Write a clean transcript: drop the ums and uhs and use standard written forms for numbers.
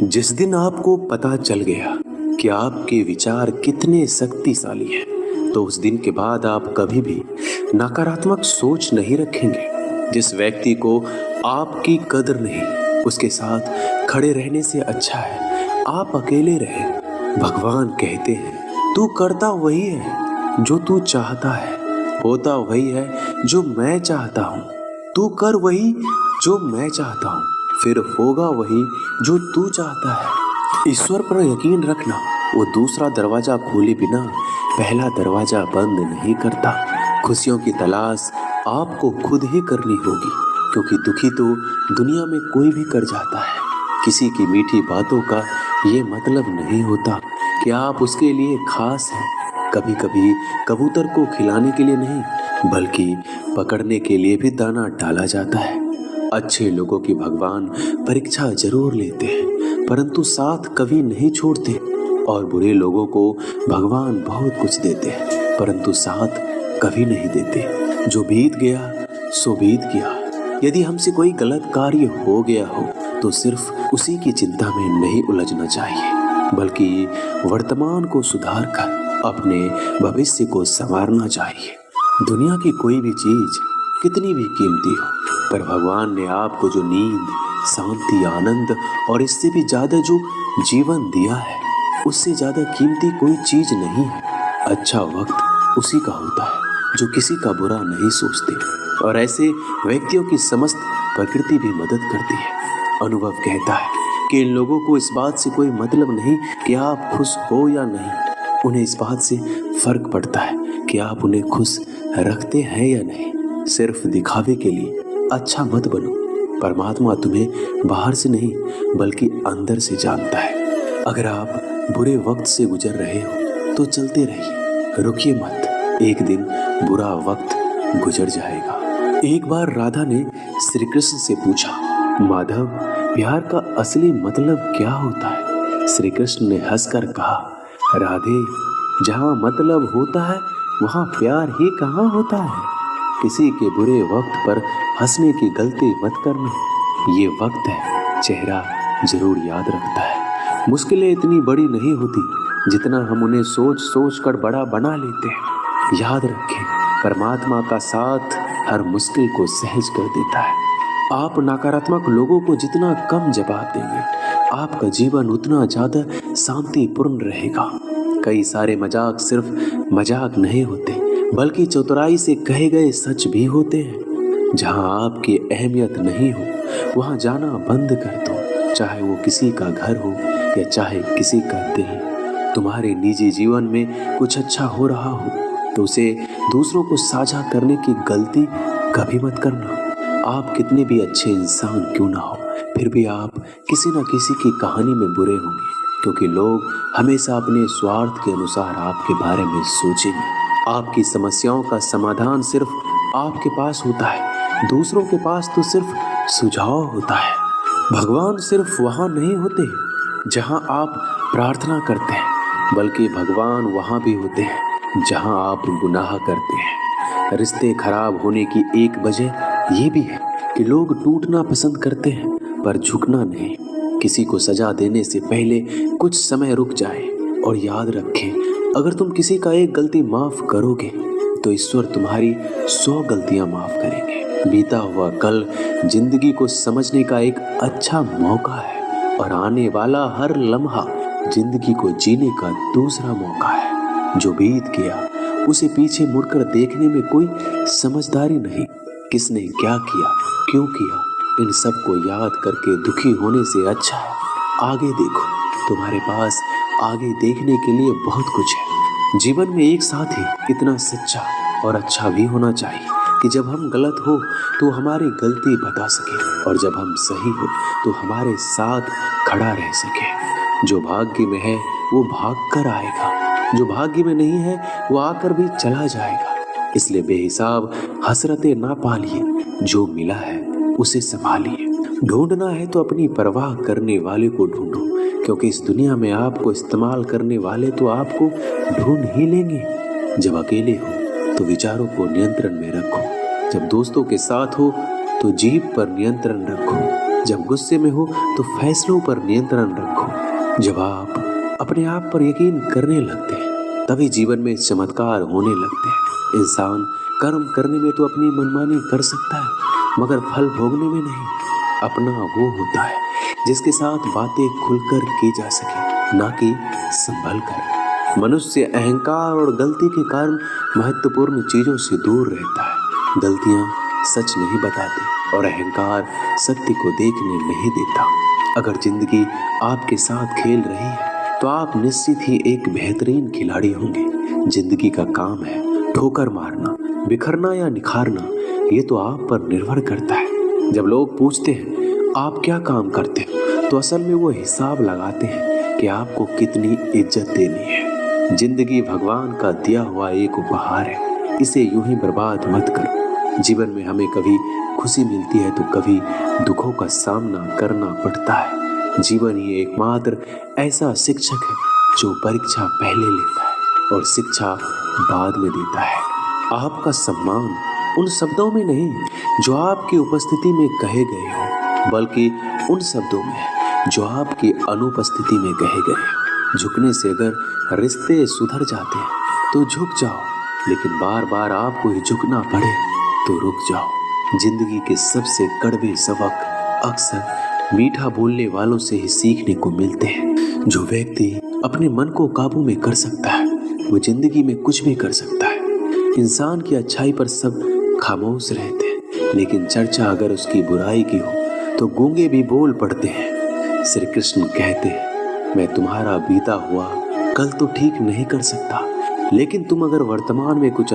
जिस दिन आपको पता चल गया कि आपके विचार कितने शक्तिशाली हैं, तो उस दिन के बाद आप कभी भी नकारात्मक सोच नहीं रखेंगे। जिस व्यक्ति को आपकी कदर नहीं, उसके साथ खड़े रहने से अच्छा है आप अकेले रहें। भगवान कहते हैं, तू करता वही है जो तू चाहता है, होता वही है जो मैं चाहता हूँ। तू कर वही जो मैं चाहता हूँ, फिर होगा वही जो तू चाहता है। ईश्वर पर यकीन रखना, वो दूसरा दरवाजा खोले बिना पहला दरवाजा बंद नहीं करता। खुशियों की तलाश आपको खुद ही करनी होगी, क्योंकि दुखी तो दुनिया में कोई भी कर जाता है। किसी की मीठी बातों का ये मतलब नहीं होता कि आप उसके लिए खास हैं। कभी कभी कबूतर को खिलाने के लिए नहीं, बल्कि पकड़ने के लिए भी दाना डाला जाता है। अच्छे लोगों की भगवान परीक्षा जरूर लेते हैं, परंतु साथ कभी नहीं छोड़ते। और बुरे लोगों को भगवान बहुत कुछ देते हैं, परंतु साथ कभी नहीं देते। जो बीत गया सो बीत गया। यदि हमसे कोई गलत कार्य हो गया हो तो सिर्फ उसी की चिंता में नहीं उलझना चाहिए, बल्कि वर्तमान को सुधार कर अपने भविष्य को संवारना चाहिए। दुनिया की कोई भी चीज कितनी भी कीमती हो, पर भगवान ने आपको जो नींद, शांति, आनंद और इससे भी ज्यादा जो जीवन दिया है, उससे ज्यादा कीमती कोई चीज नहीं है। अच्छा वक्त उसी का होता है जो किसी का बुरा नहीं सोचते, और ऐसे व्यक्तियों की समस्त प्रकृति भी मदद करती है। अनुभव कहता है कि इन लोगों को इस बात से कोई मतलब नहीं कि आप खुश हो या नहीं, उन्हें इस बात से फर्क पड़ता है कि आप उन्हें खुश रखते हैं या नहीं। सिर्फ दिखावे के लिए अच्छा मत बनो। परमात्मा तुम्हें बाहर से नहीं बल्कि अंदर से जानता है। अगर आप बुरे वक्त से गुजर रहे हो तो चलते रहिए, रुकिए मत। एक दिन बुरा वक्त गुजर जाएगा। एक बार राधा ने श्री कृष्ण से पूछा, माधव, प्यार का असली मतलब क्या होता है? श्री कृष्ण ने हंसकर कहा, राधे, जहाँ मतलब होता है वहाँ प्यार ही कहाँ होता है। किसी के बुरे वक्त पर हंसने की गलती मत करना। ये वक्त है, चेहरा जरूर याद रखता है। मुश्किलें इतनी बड़ी नहीं होती जितना हम उन्हें सोच सोच कर बड़ा बना लेते हैं। याद रखें, परमात्मा का साथ हर मुश्किल को सहज कर देता है। आप नकारात्मक लोगों को जितना कम जवाब देंगे, आपका जीवन उतना ज्यादा शांतिपूर्ण रहेगा। कई सारे मजाक सिर्फ मजाक नहीं होते, बल्कि चतुराई से कहे गए सच भी होते हैं। जहां आपकी अहमियत नहीं हो, वहां जाना बंद कर दो, चाहे वो किसी का घर हो या चाहे किसी का दिल। तुम्हारे निजी जीवन में कुछ अच्छा हो रहा हो तो उसे दूसरों को साझा करने की गलती कभी मत करना। आप कितने भी अच्छे इंसान क्यों ना हो, फिर भी आप किसी न किसी की कहानी में बुरे होंगे, क्योंकि लोग हमेशा अपने स्वार्थ के अनुसार आपके बारे में सोचेंगे। आपकी समस्याओं का समाधान सिर्फ आपके पास होता है, दूसरों के पास तो सिर्फ सुझाव होता है। भगवान सिर्फ वहाँ नहीं होते जहाँ आप प्रार्थना करते हैं, बल्कि भगवान वहाँ भी होते हैं जहाँ आप गुनाह करते हैं। रिश्ते खराब होने की एक वजह ये भी है कि लोग टूटना पसंद करते हैं पर झुकना नहीं। किसी को सजा देने से पहले कुछ समय रुक जाए और याद रखें, अगर तुम किसी का एक गलती माफ करोगे तो ईश्वर तुम्हारी 100 गलतियां माफ करेंगे। बीता हुआ कल जिंदगी को समझने का एक अच्छा मौका है, और आने वाला हर लम्हा जिंदगी को जीने का दूसरा मौका है। जो बीत गया उसे पीछे मुड़कर देखने में कोई समझदारी नहीं। किसने क्या किया, क्यों किया, इन सब को याद करके दुखी होने से अच्छा है आगे देखो। तुम्हारे पास आगे देखने के लिए बहुत कुछ है। जीवन में एक साथी इतना सच्चा और अच्छा भी होना चाहिए कि जब हम गलत हो तो हमारी गलती बता सके, और जब हम सही हो तो हमारे साथ खड़ा रह सके। जो भाग्य में है वो भाग कर आएगा, जो भाग्य में नहीं है वो आकर भी चला जाएगा। इसलिए बेहिसाब हसरतें ना पालिए, जो मिला है उसे संभालिए। ढूंढना है तो अपनी परवाह करने वाले को ढूंढो, क्योंकि इस दुनिया में आपको इस्तेमाल करने वाले तो आपको ढूंढ ही लेंगे। जब अकेले हो तो विचारों को नियंत्रण में रखो, जब दोस्तों के साथ हो तो जीभ पर नियंत्रण रखो, जब गुस्से में हो तो फैसलों पर नियंत्रण रखो। जब आप अपने आप पर यकीन करने लगते हैं तभी जीवन में चमत्कार होने लगते हैं। इंसान कर्म करने में तो अपनी मनमानी कर सकता है मगर फल भोगने में नहीं। अपना वो होता है जिसके साथ बातें खुलकर की जा सके, ना कि संभल कर। मनुष्य अहंकार और गलती के कारण महत्वपूर्ण चीजों से दूर रहता है। गलतियां सच नहीं बताती और अहंकार सत्य को देखने नहीं देता। अगर जिंदगी आपके साथ खेल रही है तो आप निश्चित ही एक बेहतरीन खिलाड़ी होंगे। जिंदगी का काम है ठोकर मारना, बिखरना या निखारना, ये तो आप पर निर्भर करता है। जब लोग पूछते हैं आप क्या काम करते हैं तो असल में वो हिसाब लगाते हैं कि आपको कितनी इज्जत देनी है। जिंदगी भगवान का दिया हुआ एक उपहार है, इसे यूं ही बर्बाद मत करो। जीवन में हमें कभी खुशी मिलती है तो कभी दुखों का सामना करना पड़ता है। जीवन ही एकमात्र ऐसा शिक्षक है जो परीक्षा पहले लेता है और शिक्षा बाद में देता है। आपका सम्मान उन शब्दों में नहीं जो आपकी उपस्थिति में कहे गए हो, बल्कि उन शब्दों में जो आपकी अनुपस्थिति में कहे गए। झुकने से अगर रिश्ते सुधर जाते हैं तो झुक जाओ, लेकिन बार बार आपको ही झुकना पड़े तो रुक जाओ। जिंदगी के सबसे कड़वे सबक अक्सर मीठा बोलने वालों से ही सीखने को मिलते हैं। जो व्यक्ति अपने मन को काबू में कर सकता है वो जिंदगी में कुछ भी कर सकता है। इंसान की अच्छाई पर सब खामोश रहते हैं, लेकिन चर्चा अगर उसकी बुराई की हो तो गूंगे भी बोल पड़ते हैं। श्री कृष्ण कहते हैं मैं तुम्हारा बीता हुआ कल तो ठीक नहीं कर सकता, लेकिन तुम अगर वर्तमान में कुछ